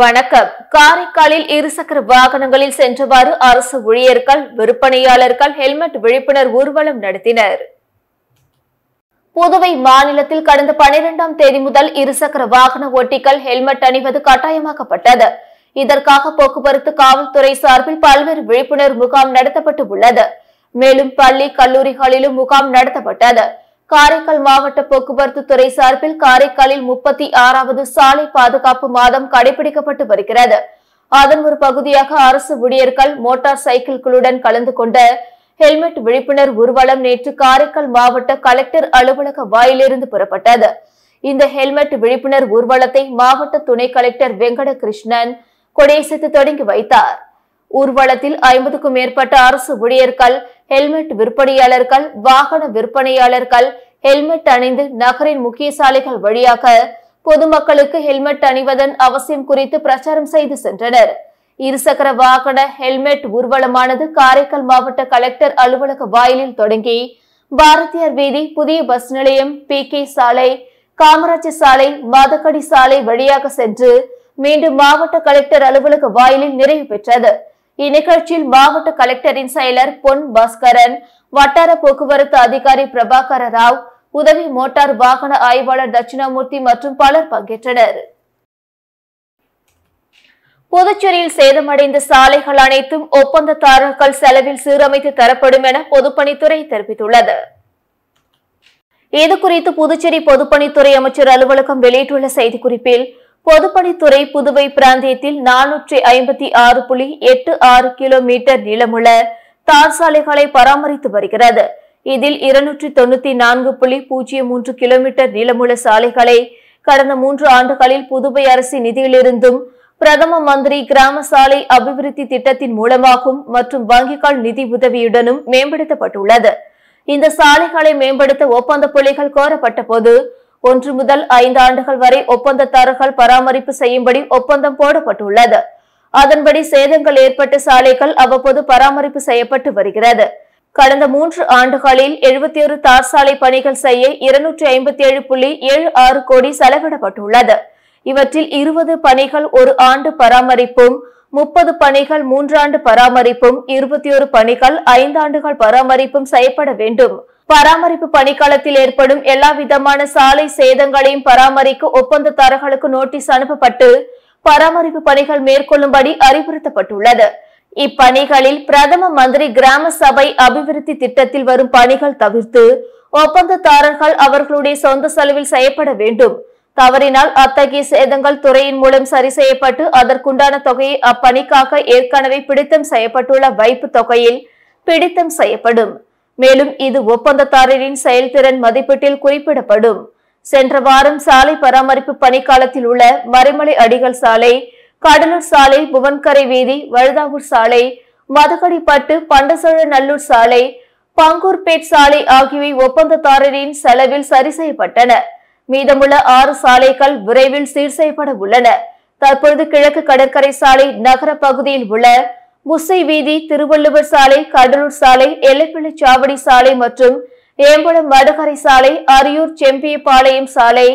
வணக்கம். காரைக்காலில் இருசக்கர வாகனங்களில் சென்றவாறு அரசு ஊழியர்கள், விற்பனையாளர்கள் ஹெல்மெட் விழிப்புணர்வு ஊர்வலம் நடத்தினர். புதுவை மாநிலத்தில் கடந்த 12ஆம் தேதி முதல் இருசக்கர வாகன ஓட்டிகள் ஹெல்மெட் அணிவது கட்டாயமாக்கப்பட்டது. இதற்காக போக்குவரத்து காவல்துறை சார்பில் பல்வேறு விழிப்புணர்வு முகாம் நடத்தப்பட்டு உள்ளது. மேலும் பள்ளி, கல்லூரிகளிலும் முகாம் நடத்தப்பட்டது. காரைக்கால் மாவட்ட போக்குவரத்து துறை சார்பில் காரைக்காலில் 36வது சாலை பாதுகாப்பு மாதம் கடைபிடிக்கப்பட்டு வருகிறது. அதன் ஒரு பகுதியாக அரசு ஊழியர்கள் மோட்டார் சைக்கிள்களுடன் கலந்து கொண்ட ஹெல்மெட் விழிப்புணர்வு ஊர்வலம் நேற்று காரைக்கால் மாவட்ட கலெக்டர் அலுவலக வாயிலிருந்து புறப்பட்டது. இந்த ஹெல்மெட் விழிப்புணர்வு ஊர்வலத்தை மாவட்ட துணை கலெக்டர் வெங்கடகிருஷ்ணன் கொடியசைத்து தொடங்கி வைத்தார். ஊர்வலத்தில் 50க்கும் மேற்பட்ட அரசு ஊழியர்கள், ஹெல்மெட் விற்பனையாளர்கள், வாகன விற்பனையாளர்கள் ஹெல்மெட் அணிந்து நகரின் முக்கிய சாலைகள் வழியாக பொதுமக்களுக்கு ஹெல்மெட் அணிவதன் அவசியம் குறித்து பிரச்சாரம் செய்து சென்றனர். இருசக்கர வாகன ஹெல்மெட் ஊர்வலமானது காரைக்கால் மாவட்ட கலெக்டர் அலுவலக வாயிலில் தொடங்கி பாரதியார் வீதி, புதிய பஸ் நிலையம், PK சாலை, காமராஜர் சாலை, மதக்கடி சாலை வழியாக சென்று மீண்டும் மாவட்ட கலெக்டர் அலுவலக வாயிலில் நிறைவு பெற்றது. இந்நிகழ்ச்சியில் மாவட்ட கலெக்டரின் செயலர் பொன் பாஸ்கரன், வட்டார போக்குவரத்து அதிகாரி பிரபாகர ராவ், உதவி மோட்டார் வாகன ஆய்வாளர் தட்சிணாமூர்த்தி மற்றும் பலர் பங்கேற்றனர். புதுச்சேரியில் சேதமடைந்த சாலைகள் அனைத்தும் ஒப்பந்ததாரர்கள் செலவில் சீரமைத்து தரப்படும் என பொதுப்பணித்துறை தெரிவித்துள்ளது. இதுகுறித்து புதுச்சேரி பொதுப்பணித்துறை அமைச்சர் அலுவலகம் வெளியிட்டுள்ள செய்திக்குறிப்பில், பொதுப்பணித்துறை புதுவை பிராந்தியத்தில் 456.86 கிலோமீட்டர் நீளமுள்ள தார் சாலைகளை பராமரித்து வருகிறது. இதில் 294.03 கிலோமீட்டர் நீளமுள்ள சாலைகளை கடந்த 3 ஆண்டுகளில் புதுவை அரசின் நிதியிலிருந்தும், பிரதம மந்திரி கிராம சாலை அபிவிருத்தி திட்டத்தின் மூலமாகவும் மற்றும் வங்கிகள் நிதி உதவியுடனும் மேம்படுத்தப்பட்டுள்ளது. இந்த சாலைகளை மேம்படுத்த ஒப்பந்த புள்ளிகள் கோரப்பட்ட போது 1 முதல் 5 ஆண்டுகள் வரை ஒப்பந்ததாரர்கள் பராமரிப்பு செய்யும்படி ஒப்பந்தம் போடப்பட்டுள்ளது. அதன்படி சேதங்கள் ஏற்பட்ட சாலைகள் அவ்வப்போது பராமரிப்பு செய்யப்பட்டு வருகிறது. கடந்த 3 ஆண்டுகளில் 71 தார் சாலை பணிகள் செய்ய 257.76 கோடி செலவிடப்பட்டுள்ளது. இவற்றில் 20 பணிகள் 1 ஆண்டு பராமரிப்பும், 30 பணிகள் 3 ஆண்டு பராமரிப்பும், 21 பணிகள் 5 ஆண்டுகள் பராமரிப்பும் செய்யப்பட வேண்டும். பராமரிப்பு பணிக்காலத்தில் ஏற்படும் எல்லா விதமான சாலை சேதங்களையும் பராமரிக்க ஒப்பந்ததாரர்களுக்கு நோட்டீஸ் அனுப்பப்பட்டு பராமரிப்பு பணிகள் மேற்கொள்ளும்படி அறிவுறுத்தப்பட்டுள்ளது. இப்பணிகளில் பிரதம மந்திரி கிராம சபை அபிவிருத்தி திட்டத்தில் வரும் பணிகள் தவிர்த்து ஒப்பந்ததாரர்கள் அவர்களுடைய சொந்த செலவில் செய்யப்பட வேண்டும். தவறினால் அத்தகைய சேதங்கள் துறையின் மூலம் சரி செய்யப்பட்டு அதற்குண்டான தொகையை அப்பணிக்காக ஏற்கனவே பிடித்தம் செய்யப்பட்டுள்ள வைப்பு தொகையில் பிடித்தம் செய்யப்படும். மேலும் இது ஒப்பந்ததாரரின் செயல்திறன் மதிப்பீட்டில் குறிப்பிடப்படும். சென்ற வாரம் சாலை பராமரிப்பு பணிக்காலத்தில் உள்ள மறைமலை அடிகள் சாலை, கடலூர் சாலை, புவன்கரை வீதி, வழுதாவூர் சாலை, மதகடிப்பட்டு, பண்டசோழநல்லூர் சாலை, பங்கூர்பேட் சாலை ஆகியவை ஒப்பந்ததாரரின் செலவில் சரி செய்யப்பட்டன. மீதமுள்ள 6 சாலைகள் விரைவில் சீர் செய்யப்பட உள்ளன. தற்பொழுது கிழக்கு கடற்கரை சாலை, நகர பகுதியில் உள்ள முசை வீதி, திருவள்ளுவர் சாலை, கடலூர் சாலை, எல்லைப்பிள்ளை சாவடி சாலை மற்றும் ஏம்பலம் வடகரை சாலை, அரியூர் செம்பியபாளையம் சாலை,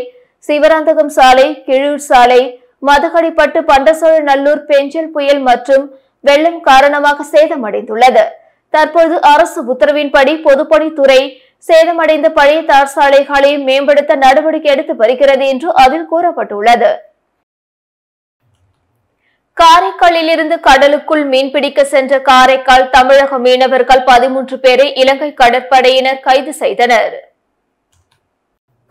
சிவராந்தகம் சாலை, கிழூர் சாலை, மதகடிப்பட்டு, பண்டசோழநல்லூர் பெஞ்சல் புயல் மற்றும் வெள்ளம் காரணமாக சேதமடைந்துள்ளது. தற்போது அரசு உத்தரவின்படி பொதுப்பணித்துறை சேதமடைந்த பழைய தார் சாலைகளை மேம்படுத்த நடவடிக்கை எடுத்து வருகிறது என்று அதில் கூறப்பட்டுள்ளது. காரைக்காலில் இருந்து கடலுக்குள் மீன்பிடிக்க சென்ற காரைக்கால் தமிழக மீனவர்கள் 13 பேரை இலங்கை கடற்படையினர் கைது செய்தனர்.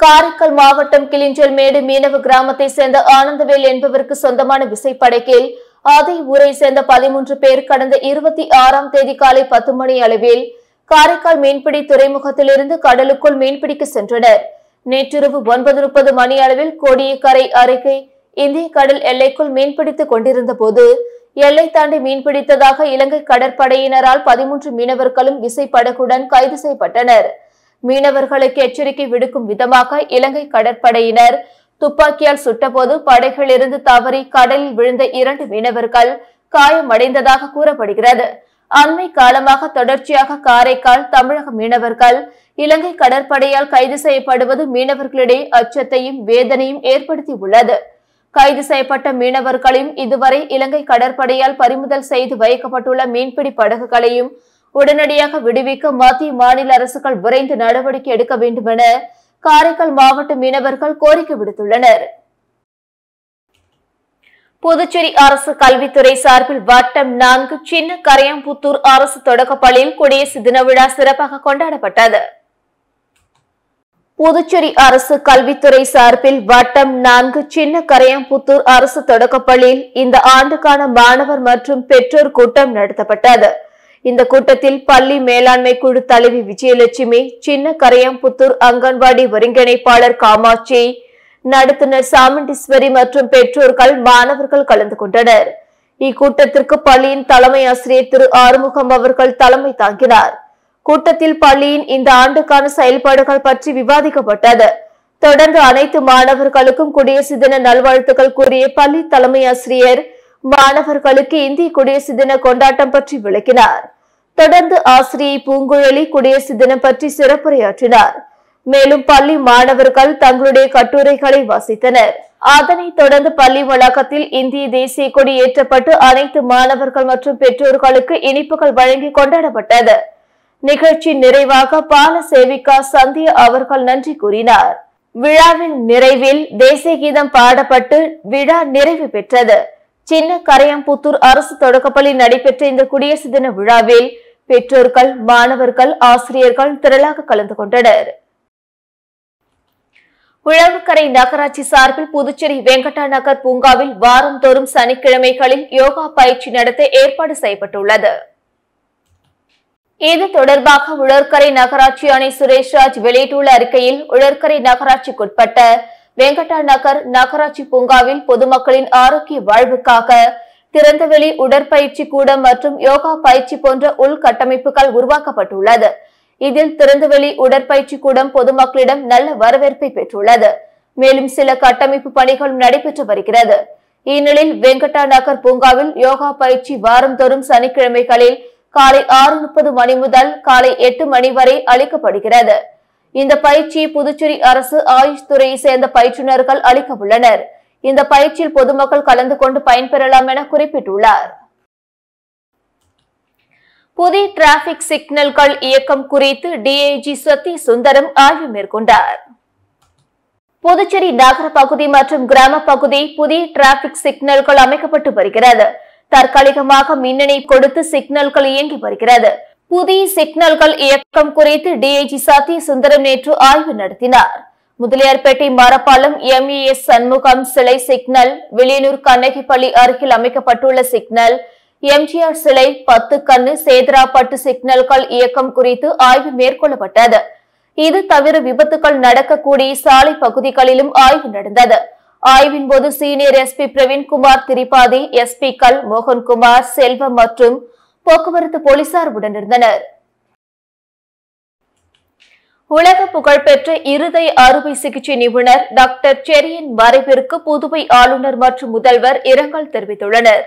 காரைக்கால் மாவட்டம் கிளிஞ்சல்மேடு மீனவ கிராமத்தை சேர்ந்த ஆனந்தவேல் என்பவருக்கு சொந்தமான விசைப்படகில் அதே ஊரை சேர்ந்த 13 பேர் கடந்த 26ஆம் தேதி காலை 10 மணி அளவில் காரைக்கால் மீன்பிடி துறைமுகத்திலிருந்து கடலுக்குள் மீன்பிடிக்க சென்றனர். நேற்றிரவு 9:30 மணி அளவில் கோடியக்கரை அருகே இந்திய கடல் எல்லைக்குள் மீன்பிடித்துக் கொண்டிருந்த போது எல்லை தாண்டி மீன்பிடித்ததாக இலங்கை கடற்படையினரால் 13 மீனவர்களும் விசைப்படகுடன் கைது செய்யப்பட்டனர். மீனவர்களுக்கு எச்சரிக்கை விடுக்கும் விதமாக இலங்கை கடற்படையினர் துப்பாக்கியால் சுட்டபோது படகிலிருந்து தவறி கடலில் விழுந்த 2 மீனவர்கள் காயமடைந்ததாக கூறப்படுகிறது. அண்மை காலமாக தொடர்ச்சியாக காரைக்கால் தமிழக மீனவர்கள் இலங்கை கடற்படையால் கைது செய்யப்படுவது மீனவர்களிடையே அச்சத்தையும் வேதனையும் ஏற்படுத்தியுள்ளது. கைது செய்யப்பட்ட மீனவர்களையும் இதுவரை இலங்கை கடற்படையால் பறிமுதல் செய்து வைக்கப்பட்டுள்ள மீன்பிடி படகுகளையும் உடனடியாக விடுவிக்க மத்திய மாநில அரசுகள் விரைந்து நடவடிக்கை எடுக்க வேண்டும் என காரைக்கால் மாவட்ட மீனவர்கள் கோரிக்கை விடுத்துள்ளனர். புதுச்சேரி அரசு கல்வித்துறை சார்பில் வட்டம் 4 சின்ன கரையாம்புத்தூர் அரசு தொடக்கப்பள்ளியில் குடியரசு தின விழா சிறப்பாக கொண்டாடப்பட்டது. புதுச்சேரி அரசு கல்வித்துறை சார்பில் வட்டம் 4 சின்ன கரையாம்புத்தூர் அரசு தொடக்கப்பள்ளியில் இந்த ஆண்டுக்கான மாணவர் மற்றும் பெற்றோர் கூட்டம் நடத்தப்பட்டது. இந்த கூட்டத்தில் பள்ளி மேலாண்மை குழு தலைவி விஜயலட்சுமி, சின்ன கரையாம்புத்தூர் அங்கன்வாடி ஒருங்கிணைப்பாளர் காமாட்சி, நடத்துனர் சாமுண்டீஸ்வரி மற்றும் பெற்றோர்கள் மாணவர்கள் கலந்து கொண்டனர். இக்கூட்டத்திற்கு பள்ளியின் தலைமை ஆசிரியர் திரு ஆறுமுகம் அவர்கள் தலைமை தாங்கினார். கூட்டத்தில் பள்ளியின் இந்த ஆண்டுக்கான செயல்பாடுகள் பற்றி விவாதிக்கப்பட்டது. தொடர்ந்து அனைத்து மாணவர்களுக்கும் குடியரசு தின நல்வாழ்த்துக்கள் கூறிய பள்ளி தலைமை ஆசிரியர் மாணவர்களுக்கு இந்திய குடியரசு தின கொண்டாட்டம் பற்றி விளக்கினார். தொடர்ந்து ஆசிரியை பூங்குழலி குடியரசு தினம் பற்றி சிறப்புரையாற்றினார். மேலும் பள்ளி மாணவர்கள் தங்களுடைய கட்டுரைகளை வாசித்தனர். அதனைத் தொடர்ந்து பள்ளி வளாகத்தில் இந்திய தேசிய கொடி ஏற்றப்பட்டு அனைத்து மாணவர்கள் மற்றும் பெற்றோர்களுக்கு இனிப்புகள் வழங்கி கொண்டாடப்பட்டது. நிகழ்ச்சி நிறைவாக பால சேவிகா சந்தியா அவர்கள் நன்றி கூறினார். விழாவின் நிறைவில் தேசிய கீதம் பாடப்பட்டு விழா நிறைவு பெற்றது. சின்ன கரையாம்புத்தூர் அரசு தொடக்கப்பள்ளி நடைபெற்ற இந்த குடியரசு தின விழாவில் பெற்றோர்கள், மாணவர்கள், ஆசிரியர்கள் திரளாக கலந்து கொண்டனர். உழவுக்கரை நகராட்சி சார்பில் புதுச்சேரி வெங்கடா நகர் பூங்காவில் வாரந்தோறும் சனிக்கிழமைகளில் யோகா பயிற்சி நடத்த ஏற்பாடு செய்யப்பட்டுள்ளது. இது தொடர்பாக உழற்கரை நகராட்சி ஆணை சுரேஷ்ராஜ் வெளியிட்டுள்ள அறிக்கையில், உழற்கரை நகராட்சிக்குட்பட்ட வெங்கடா நகர் நகராட்சி பூங்காவில் பொதுமக்களின் ஆரோக்கிய வாழ்வுக்காக திறந்தவெளி உடற்பயிற்சி கூடம் மற்றும் யோகா பயிற்சி போன்ற உள்கட்டமைப்புகள் உருவாக்கப்பட்டுள்ளது. இதில் திறந்தவெளி உடற்பயிற்சி கூடம் பொதுமக்களிடம் நல்ல வரவேற்பை பெற்றுள்ளது. மேலும் சில கட்டமைப்பு பணிகளும் நடைபெற்று வருகிறது. இந்நிலையில் வெங்கடா நகர் பூங்காவில் யோகா பயிற்சி வாரந்தோறும் சனிக்கிழமைகளில் காலை 6:30 மணி முதல் காலை 8 மணி வரை அளிக்கப்படுகிறது. இந்த பயிற்சியை புதுச்சேரி அரசு ஆயுஷ் துறையை சேர்ந்த பயிற்றுநர்கள் அளிக்க உள்ளனர். இந்த பயிற்சியில் பொதுமக்கள் கலந்து கொண்டு பயன்பெறலாம் என குறிப்பிட்டுள்ளார். புதிய டிராபிக் சிக்னல்கள் இயக்கம் குறித்து டிஐஜி சத்ய சுந்தரம் ஆய்வு மேற்கொண்டார். புதுச்சேரி நகர பகுதி மற்றும் கிராம பகுதி புதிய டிராபிக் சிக்னல்கள் அமைக்கப்பட்டு வருகிறது. தற்காலிகமாக மின்னணை கொடுத்து சிக்னல்கள் இயங்கி வருகிறது. புதிய சிக்னல்கள் இயக்கம் குறித்து டிஐஜி சத்ய சுந்தரம் நேற்று ஆய்வு நடத்தினார். முதலியார்பேட்டை மரப்பாலம் எம்ஏஎஸ் சண்முகம் சிலை சிக்னல், வில்லியனூர் கண்ணகிப்பள்ளி அருகில் அமைக்கப்பட்டுள்ள சிக்னல், எம்ஜிஆர் சிலை, 10 கண்ணு, சேதராப்பட்டு சிக்னல்கள் இயக்கம் குறித்து ஆய்வு மேற்கொள்ளப்பட்டது. இது தவிர விபத்துகள் நடக்கக்கூடிய சாலை பகுதிகளிலும் ஆய்வு நடந்தது. ஆய்வின் போது சீனியர் எஸ்பி பிரவீன்குமார் திரிபாதி, எஸ்பிக்கள் மோகன்குமார், செல்வம் மற்றும் போக்குவரத்து போலீசார் உடனிருந்தனர். உலக புகழ்பெற்ற இருதய அறுவை சிகிச்சை நிபுணர் டாக்டர் செரியன் மறைவிற்கு புதுவை ஆளுநர் மற்றும் முதல்வர் இரங்கல் தெரிவித்துள்ளனர்.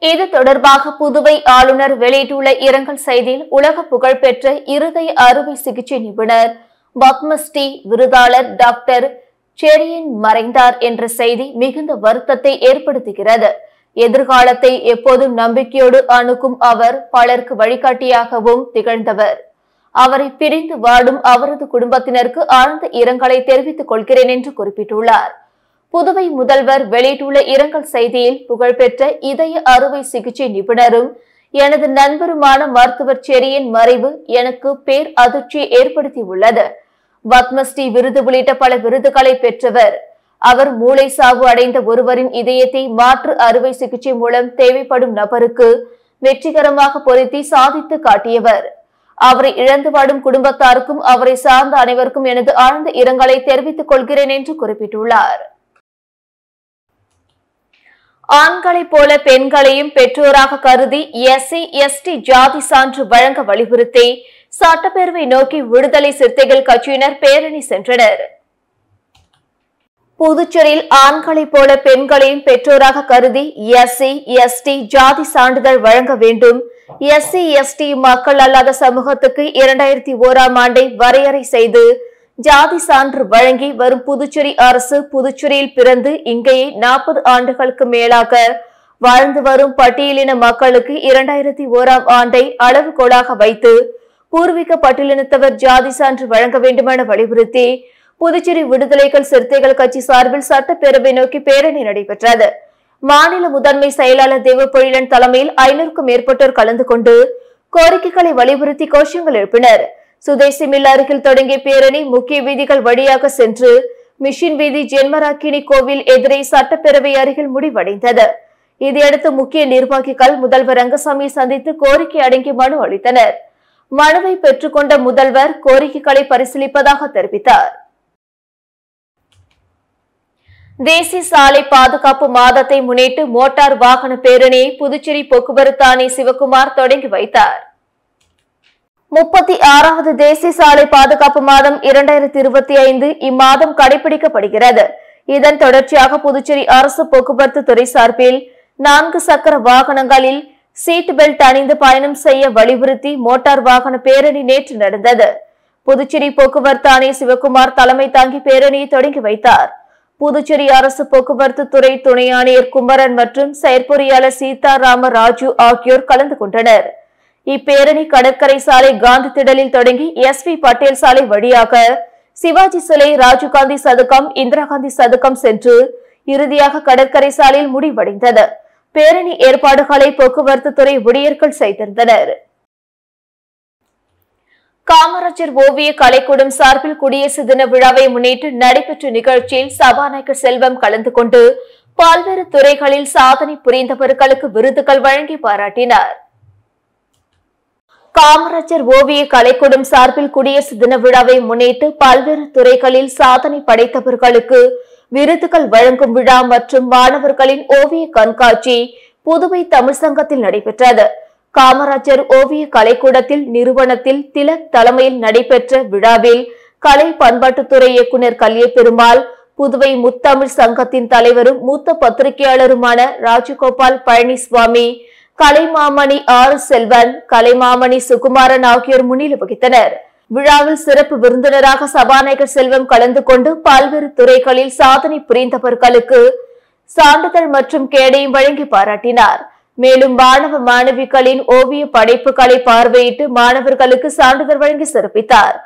இது தொடர்பாக புதுவை ஆளுநர் வெளியிட்டுள்ள இரங்கல் செய்தியில், உலக புகழ்பெற்ற இருதய அறுவை சிகிச்சை நிபுணர் பத்மஸ்ரீ விருதாளர் டாக்டர் செரியன் மறைந்தார் என்ற செய்தி மிகுந்த வருத்தத்தை ஏற்படுத்துகிறது. எதிர்காலத்தை எப்போதும் நம்பிக்கையோடு அணுகும் அவர் பலருக்கு வழிகாட்டியாகவும் திகழ்ந்தவர். அவரை பிரிந்து வாடும் அவரது குடும்பத்தினருக்கு ஆழ்ந்த இரங்கலை தெரிவித்துக் கொள்கிறேன் என்று குறிப்பிட்டுள்ளார். புதுவை முதல்வர் வெளியிட்டுள்ள இரங்கல் செய்தியில், புகழ்பெற்ற இதய அறுவை சிகிச்சை நிபுணரும் எனது நண்பருமான மருத்துவர் செரியன் மறைவு எனக்கு பேர் அதிர்ச்சியை ஏற்படுத்தியுள்ளது. பத்மஸ்ரீ விருது உள்ளிட்ட பல விருதுகளை பெற்றவர். அவர் மூளை சாவு அடைந்த ஒருவரின் இதயத்தை மாற்று அறுவை சிகிச்சை மூலம் தேவைப்படும் நபருக்கு வெற்றிகரமாக பொருத்தி சாதித்து காட்டியவர். அவரை இழந்து வாடும் குடும்பத்தாருக்கும் அவரை சார்ந்த அனைவருக்கும் எனது ஆழ்ந்த இரங்கலை தெரிவித்துக் கொள்கிறேன் என்று குறிப்பிட்டுள்ளார். ஆண்களைப் போல பெண்களையும் பெற்றோராக கருதி எஸ்சி எஸ்டி ஜாதி சான்று வழங்க வலியுறுத்தி சட்டப்பேரவை நோக்கி விடுதலை சிறுத்தைகள் கட்சியினர் பேரணி சென்றனர். புதுச்சேரியில் ஆண்களைப் போல பெண்களையும் பெற்றோராக கருதி எஸ்சி எஸ்டி ஜாதி சான்றிதழ் வழங்க வேண்டும். எஸ்சி எஸ்டி மக்கள் அல்லாத சமூகத்துக்கு 2001ஆம் ஆண்டை வரையறை செய்து ஜாதி சான்று வழங்கி வரும் புதுச்சேரி அரசு புதுச்சேரியில் பிறந்து இங்கேயே 40 ஆண்டுகளுக்கு மேலாக வாழ்ந்து வரும் பட்டியலின மக்களுக்கு 2001ஆம் ஆண்டை அளவுகோலாக வைத்து பூர்வீக பட்டியலினத்தவர் ஜாதி சான்று வழங்க வேண்டுமென வலியுறுத்தி புதுச்சேரி விடுதலைகள் சிறுத்தைகள் கட்சி சார்பில் சட்டப்பேரவை நோக்கி பேரணி நடைபெற்றது. மாநில முதன்மை செயலாளர் தேவப்பொழிலன் தலைமையில் 500க்கும் மேற்பட்டோர் கலந்து கொண்டு கோரிக்கைகளை வலியுறுத்தி கோஷங்கள் எழுப்பினர். சுதேசி மில் அருகில் தொடங்கிய பேரணி முக்கிய வீதிகள் வழியாக சென்று மிஷின் வீதி ஜென்மராக்கினி கோவில் எதிரே சட்டப்பேரவை அருகில் முடிவடைந்தது. இதையடுத்து முக்கிய நிர்வாகிகள் முதல்வர் ரங்கசாமியை சந்தித்து கோரிக்கை அடங்கிய மனு அளித்தனர். மனுவை பெற்றுக்கொண்ட முதல்வர் கோரிக்கைகளை பரிசீலிப்பதாக தெரிவித்தார். தேசிய சாலை பாதுகாப்பு மாதத்தை முன்னிட்டு மோட்டார் வாகன பேரணியை புதுச்சேரி போக்குவரத்து ஆணை சிவக்குமார் தொடங்கி வைத்தார். 36வது தேசிய சாலை பாதுகாப்பு மாதம் 2025 இம்மாதம் கடைபிடிக்கப்படுகிறது. இதன் தொடர்ச்சியாக புதுச்சேரி அரசு போக்குவரத்து துறை சார்பில் 4 சக்கர வாகனங்களில் சீட் பெல்ட் அணிந்து பயணம் செய்ய வலியுறுத்தி மோட்டார் வாகன பேரணி நேற்று நடந்தது. புதுச்சேரி போக்குவரத்து ஆணை சிவக்குமார் தலைமை தாங்கி பேரணியை தொடங்கி வைத்தார். புதுச்சேரி அரசு போக்குவரத்து துறை துணை ஆணையர் குமரன் மற்றும் செயற்பொறியாளர் சீதாராம ராஜு ஆகியோர் கலந்து கொண்டனர். இப்பேரணி கடற்கரை சாலை காந்தி திடலில் தொடங்கி SV பட்டேல் சாலை வழியாக சிவாஜி சிலை, ராஜீவ்காந்தி சதுக்கம், இந்திரா காந்தி சதுக்கம் சென்று இறுதியாக கடற்கரை சாலையில் முடிவடைந்தது. பேரணி ஏற்பாடுகளை போக்குவரத்து துறை ஊழியர்கள் செய்திருந்தனர். காமராஜர் ஓவிய கலைக்கூடம் சார்பில் குடியரசு தின விழாவை முன்னிட்டு நடைபெற்ற நிகழ்ச்சியில் சபாநாயகர் செல்வம் கலந்து கொண்டு பல்வேறு துறைகளில் சாதனை புரிந்தவர்களுக்கு விருதுகள் வழங்கி பாராட்டினார். காமராஜர் ஓவிய கலைக்கூடம் சார்பில் குடியரசு தின விழாவை முன்னிட்டு பல்வேறு துறைகளில் சாதனை படைத்தவர்களுக்கு விருதுகள் வழங்கும் விழா மற்றும் மாணவர்களின் ஓவிய கண்காட்சி புதுவை தமிழ் சங்கத்தில் நடைபெற்றது. காமராஜர் ஓவிய கலைக்கூடத்தில் நிறுவனத்தில் திலக் தலைமையில் நடைபெற்ற விழாவில் கலை பண்பாட்டுத்துறை இயக்குநர் கல்ய பெருமாள், புதுவை முத்தமிழ் சங்கத்தின் தலைவரும் மூத்த பத்திரிகையாளருமான ராஜகோபால் பழனிசுவாமி, கலைமாமணி ஆர் செல்வன், கலைமாமணி சுகுமாரன் ஆகியோர் முன்னிலை வகித்தனர். விழாவில் சிறப்பு விருந்தினராக சபாநாயகர் செல்வம் கலந்து கொண்டு பல்வேறு துறைகளில் சாதனை புரிந்தவர்களுக்கு சான்றிதழ் மற்றும் கேடயம் வழங்கி பாராட்டினார். மேலும் மாணவ மாணவிகளின் ஓவிய படைப்புகளை பார்வையிட்டு மாணவர்களுக்கு சான்றிதழ் வழங்கி சிறப்பித்தார்.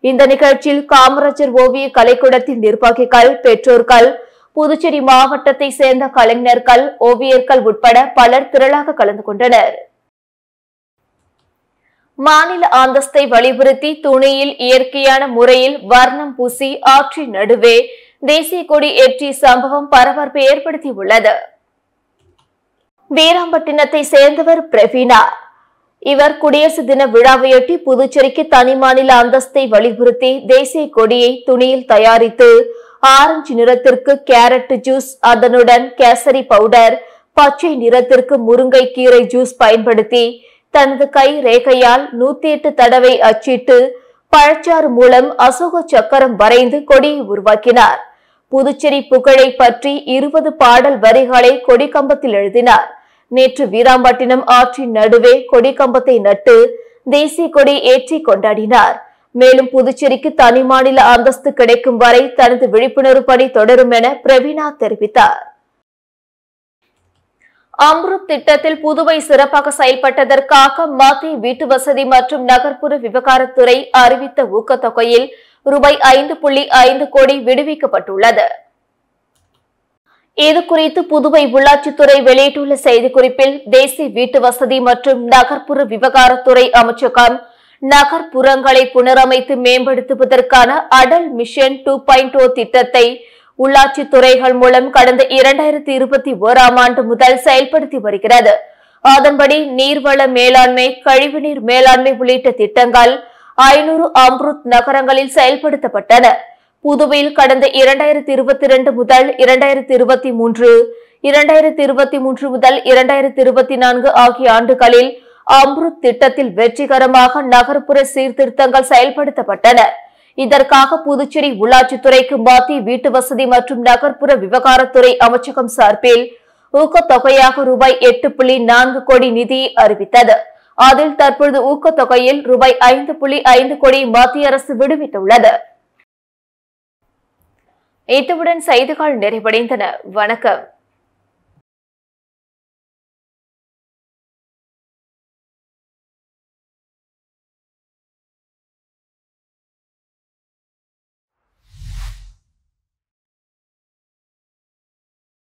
இந்த நிகழ்ச்சியில் காமராஜர் ஓவிய கலைக்கூடத்தின் நிர்வாகிகள், பெற்றோர்கள், புதுச்சேரி மாவட்டத்தை சேர்ந்த கலைஞர்கள், ஓவியர்கள் உட்பட பலர் திரளாக கலந்து கொண்டனர். மாநில அந்தஸ்தை வலியுறுத்தி துணியில் இயற்கையான முறையில் வர்ணம் பூசி ஆற்றின் நடுவே தேசிய கொடி ஏற்றிய சம்பவம் பரபரப்பை ஏற்படுத்தியுள்ளது. வீராம்பட்டினத்தை சேர்ந்தவர் பிரவீனா. இவர் குடியரசு தின விழாவையொட்டி புதுச்சேரிக்கு தனி மாநில அந்தஸ்தை வலியுறுத்தி தேசிய கொடியை துணியில் தயாரித்து ஆரஞ்சு நிறத்திற்கு கேரட் ஜூஸ், அதனுடன் கேசரி பவுடர், பச்சை நிறத்திற்கு முருங்கை கீரை ஜூஸ் பயன்படுத்தி தனது கை ரேகையால் 108 தடவை அச்சிட்டு பழச்சாறு மூலம் அசோக சக்கரம் வரைந்து கொடியை உருவாக்கினார். புதுச்சேரி புகழை பற்றி 20 பாடல் வரிகளை கொடிக்கம்பத்தில் எழுதினார். நேற்று வீராம்பட்டினம் ஆற்றின் நடுவே கொடிக்கம்பத்தை நட்டு தேசிய கொடி ஏற்றி கொண்டாடினார். மேலும் புதுச்சேரிக்கு தனி மாநில அந்தஸ்து கிடைக்கும் வரை தனது விழிப்புணர்வு பணி தொடரும் என பிரவீனா தெரிவித்தார். அம்ருத் திட்டத்தில் புதுவை சிறப்பாக செயல்பட்டதற்காக மத்திய வீட்டு வசதி மற்றும் நகர்ப்புற விவகாரத்துறை அறிவித்த ஊக்கத்தொகையில் ரூபாய் 5.5 கோடி விடுவிக்கப்பட்டுள்ளது. இதுகுறித்து புதுவை உள்ளாட்சித்துறை வெளியிட்டுள்ள செய்திக்குறிப்பில், தேசிய வீட்டு வசதி மற்றும் நகர்ப்புற விவகாரத்துறை அமைச்சகம் நகர்ப்புறங்களை புனரமைத்து மேம்படுத்துவதற்கான அடல் மிஷன் 2.0 திட்டத்தை உள்ளாட்சி துறைகள் மூலம் கடந்த 2021ஆம் ஆண்டு முதல் செயல்படுத்தி வருகிறது. அதன்படி நீர்வள மேலாண்மை, கழிவுநீர் மேலாண்மை உள்ளிட்ட திட்டங்கள் 500 அம்ருத் நகரங்களில் செயல்படுத்தப்பட்டன. புதுவையில் கடந்த 2022 முதல் 2023, 2023 முதல் 2024 ஆகிய ஆண்டுகளில் அம்ருத் திட்டத்தில் வெற்றிகரமாக நகர்ப்புற சீர்திருத்தங்கள் செயல்படுத்தப்பட்டன. இதற்காக புதுச்சேரி உள்ளாட்சித்துறைக்கு மத்திய வீட்டு வசதி மற்றும் நகர்ப்புற விவகாரத்துறை அமைச்சகம் சார்பில் ஊக்கத்தொகையாக ரூபாய் 8.4 கோடி நிதியை அறிவித்தது. அதில் தற்பொழுது ஊக்கத்தொகையில் ரூபாய் 5.5 கோடி மத்திய அரசு விடுவித்துள்ளது. இத்துடன் செய்திகள் நிறைவடைந்தன. வணக்கம்.